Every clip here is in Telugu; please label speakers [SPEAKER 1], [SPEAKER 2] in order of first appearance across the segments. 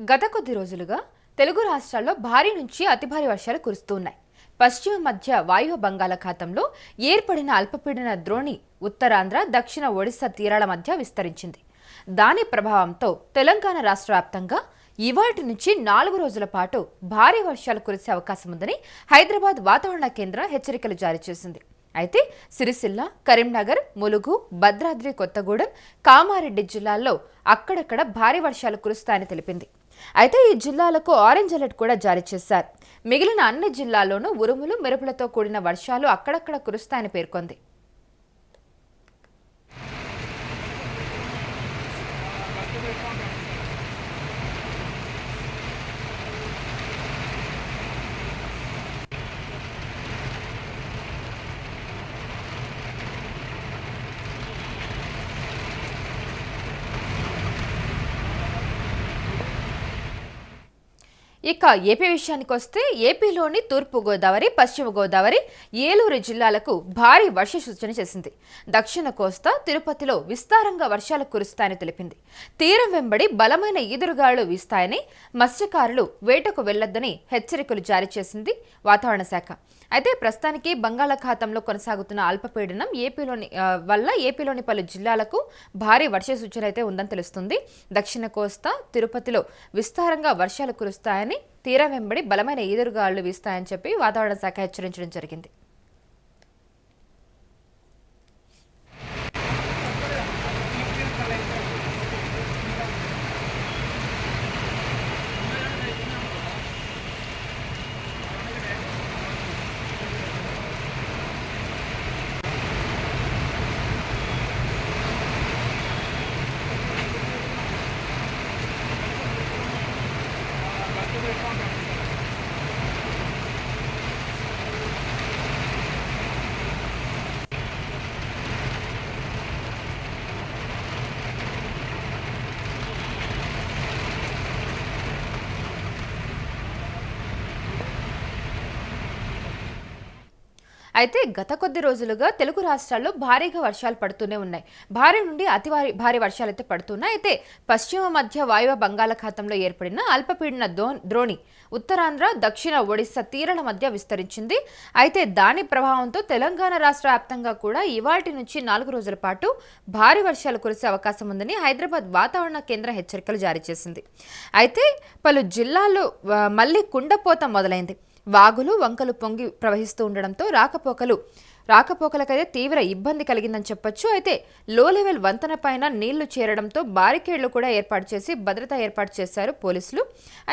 [SPEAKER 1] గత కొద్ది రోజులుగా తెలుగు రాష్ట్రాల్లో భారీ నుంచి అతి భారీ వర్షాలు కురుస్తున్నాయి. పశ్చిమ మధ్య వాయువ్య బంగాళాఖాతంలో ఏర్పడిన అల్పపీడన ద్రోణి ఉత్తరాంధ్ర, దక్షిణ ఒడిశా తీరాల మధ్య విస్తరించింది. దాని ప్రభావంతో తెలంగాణ రాష్ట్ర వ్యాప్తంగా ఇవాటి నుంచి 4 రోజుల పాటు భారీ వర్షాలు కురిసే అవకాశం ఉందని హైదరాబాద్ వాతావరణ కేంద్రం హెచ్చరికలు జారీ చేసింది. అయితే సిరిసిల్ల, కరీంనగర్, ములుగు, భద్రాద్రి కొత్తగూడెం, కామారెడ్డి జిల్లాల్లో అక్కడక్కడ భారీ వర్షాలు కురుస్తాయని తెలిపింది. అయితే ఈ జిల్లాలకు ఆరెంజ్ అలర్ట్ కూడా జారీ చేశారు. మిగిలిన అన్ని జిల్లాల్లోనూ ఉరుములు, మెరుపులతో కూడిన వర్షాలు అక్కడక్కడ కురుస్తాయని పేర్కొంది. ఇక ఏపీ విషయానికి వస్తే ఏపీలోని తూర్పు గోదావరి, పశ్చిమ గోదావరి, ఏలూరు జిల్లాలకు భారీ వర్ష సూచన చేసింది. దక్షిణ కోస్తా, తిరుపతిలో విస్తారంగా వర్షాలు కురుస్తాయని తెలిపింది. తీరం వెంబడి బలమైన ఈదురుగాలులు వీస్తాయని, మత్స్యకారులు వేటకు వెళ్లొద్దని హెచ్చరికలు జారీ చేసింది వాతావరణ శాఖ. అయితే ప్రస్తుతానికి బంగాళాఖాతంలో కొనసాగుతున్న అల్పపీడనం ఏపీలోని పలు జిల్లాలకు భారీ వర్ష సూచన అయితే ఉందని తెలుస్తుంది. దక్షిణ కోస్తా, తిరుపతిలో విస్తారంగా వర్షాలు కురుస్తాయని, తీరం వెంబడి బలమైన ఈదురుగాలులు వీస్తాయని చెప్పి వాతావరణ శాఖ హెచ్చరించడం జరిగింది. అయితే గత కొద్ది రోజులుగా తెలుగు రాష్ట్రాల్లో భారీగా వర్షాలు పడుతూనే ఉన్నాయి. భారీ నుండి అతి భారీ వర్షాలు అయితే పడుతున్నాయి. అయితే పశ్చిమ మధ్య వాయువ్య బంగాళాఖాతంలో ఏర్పడిన అల్పపీడన ద్రోణి ఉత్తరాంధ్ర, దక్షిణ ఒడిశా తీరాల మధ్య విస్తరించింది. అయితే దాని ప్రభావంతో తెలంగాణ రాష్ట్ర వ్యాప్తంగా కూడా ఇవాటి నుంచి 4 రోజుల పాటు భారీ వర్షాలు కురిసే అవకాశం ఉందని హైదరాబాద్ వాతావరణ కేంద్రం హెచ్చరికలు జారీ చేసింది. అయితే పలు జిల్లాల్లో మళ్లీ కుండపోత మొదలైంది. వాగులు, వంకలు పొంగి ప్రవహిస్తూ ఉండడంతో రాకపోకలకైతే తీవ్ర ఇబ్బంది కలిగిందని చెప్పొచ్చు. అయితే లో లెవెల్ వంతెన పైన నీళ్లు చేరడంతో బారికేడ్లు కూడా ఏర్పాటు చేసి భద్రత ఏర్పాటు చేశారు పోలీసులు.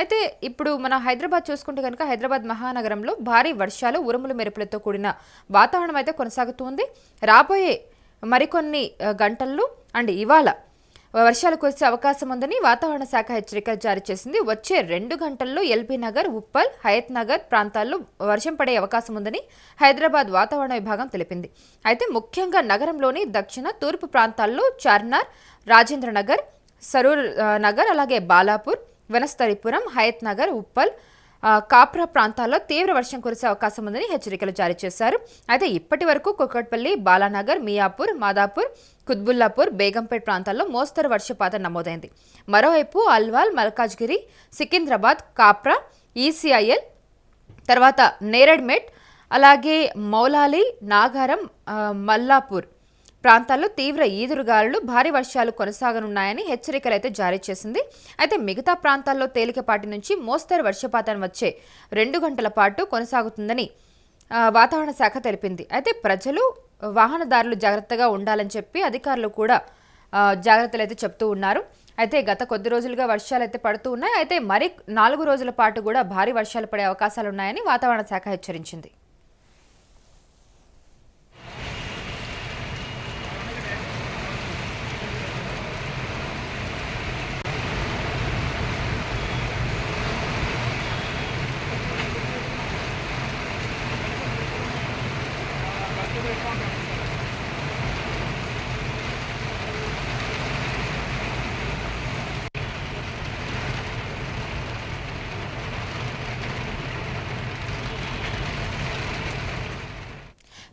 [SPEAKER 1] అయితే ఇప్పుడు మన హైదరాబాద్ చూసుకుంటే కనుక హైదరాబాద్ మహానగరంలో భారీ వర్షాలు, ఉరుములు, మెరుపులతో కూడిన వాతావరణం అయితే కొనసాగుతుంది. రాబోయే మరికొన్ని గంటల్లో ఇవాళ వర్షాలు కురిసే అవకాశం ఉందని వాతావరణ శాఖ హెచ్చరికలు జారీ చేసింది. వచ్చే 2 గంటల్లో ఎల్బీ నగర్, ఉప్పల్, హయత్ నగర్ ప్రాంతాల్లో వర్షం పడే అవకాశం ఉందని హైదరాబాద్ వాతావరణ విభాగం తెలిపింది. అయితే ముఖ్యంగా నగరంలోని దక్షిణ, తూర్పు ప్రాంతాల్లో చార్మినార్, రాజేంద్ర నగర్, సరూర్ నగర్, అలాగే బాలాపూర్, వనస్థలిపురం, హయత్ నగర్, ఉప్పల్, కాప్రా ప్రాంతాల్లో తీవ్ర వర్షం కురిసే అవకాశం ఉందని హెచ్చరికలు జారీ చేశారు. అయితే ఇప్పటి వరకు కుకట్పల్లి, బాలానగర్, మియాపూర్, మాదాపూర్, కుత్బుల్లాపూర్, బేగంపేట్ ప్రాంతాల్లో మోస్తరు వర్షపాతం నమోదైంది. మరోవైపు అల్వాల్, మల్కాజ్గిరి, సికింద్రాబాద్, కాప్రా, ఈసీఐఎల్, తర్వాత నేరెడ్మెట్, అలాగే మౌలాలి, నాగారం, మల్లాపూర్ ప్రాంతాల్లో తీవ్ర ఈదురుగాలులు, భారీ వర్షాలు కొనసాగనున్నాయని హెచ్చరికలు అయితే జారీ చేసింది. అయితే మిగతా ప్రాంతాల్లో తేలికపాటి నుంచి మోస్తరు వర్షపాతం వచ్చే 2 గంటల పాటు కొనసాగుతుందని వాతావరణ శాఖ తెలిపింది. అయితే ప్రజలు, వాహనదారులు జాగ్రత్తగా ఉండాలని చెప్పి అధికారులు కూడా జాగ్రత్తలు అయితే చెప్తూ ఉన్నారు. అయితే గత కొద్ది రోజులుగా వర్షాలు అయితే పడుతూ ఉన్నాయి. అయితే మరి 4 రోజుల పాటు కూడా భారీ వర్షాలు పడే అవకాశాలు ఉన్నాయని వాతావరణ శాఖ హెచ్చరించింది.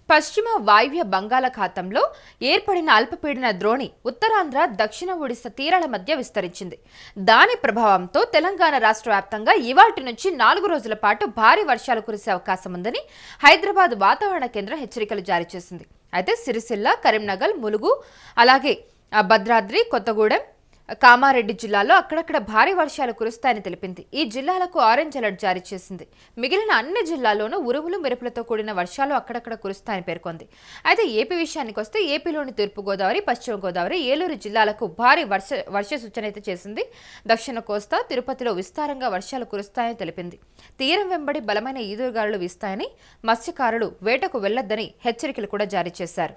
[SPEAKER 1] పశ్చిమ వాయువ్య బంగాళాఖాతంలో ఏర్పడిన అల్పపీడన ద్రోణి ఉత్తరాంధ్ర దక్షిణ ఒడిశా తీరాల మధ్య విస్తరించింది. దాని ప్రభావంతో తెలంగాణ రాష్ట్ర వ్యాప్తంగా ఇవాల్టి నుంచి 4 రోజుల పాటు భారీ వర్షాలు కురిసే అవకాశం ఉందని హైదరాబాద్ వాతావరణ కేంద్రం హెచ్చరికలు జారీ చేసింది. అయితే సిరిసిల్ల, కరీంనగర్, ములుగు, అలాగే భద్రాద్రి కొత్తగూడెం, కామారెడ్డి జిల్లాలో అక్కడక్కడ భారీ వర్షాలు కురుస్తాయని తెలిపింది. ఈ జిల్లాలకు ఆరెంజ్ అలర్ట్ జారీ చేసింది. మిగిలిన అన్ని జిల్లాల్లోనూ ఉరుములు మెరుపులతో కూడిన వర్షాలు అక్కడక్కడ కురుస్తాయని పేర్కొంది. అయితే ఏపీ విషయానికి వస్తే ఏపీలోని తూర్పుగోదావరి, పశ్చిమ గోదావరి, ఏలూరు జిల్లాలకు భారీ వర్ష సూచన అయితే చేసింది. దక్షిణ కోస్తా, తిరుపతిలో విస్తారంగా వర్షాలు కురుస్తాయని తెలిపింది. తీరం వెంబడి బలమైన ఈదురుగాలులు వీస్తాయని, మత్స్యకారులు వేటకు వెళ్లొద్దని హెచ్చరికలు కూడా జారీ చేశారు.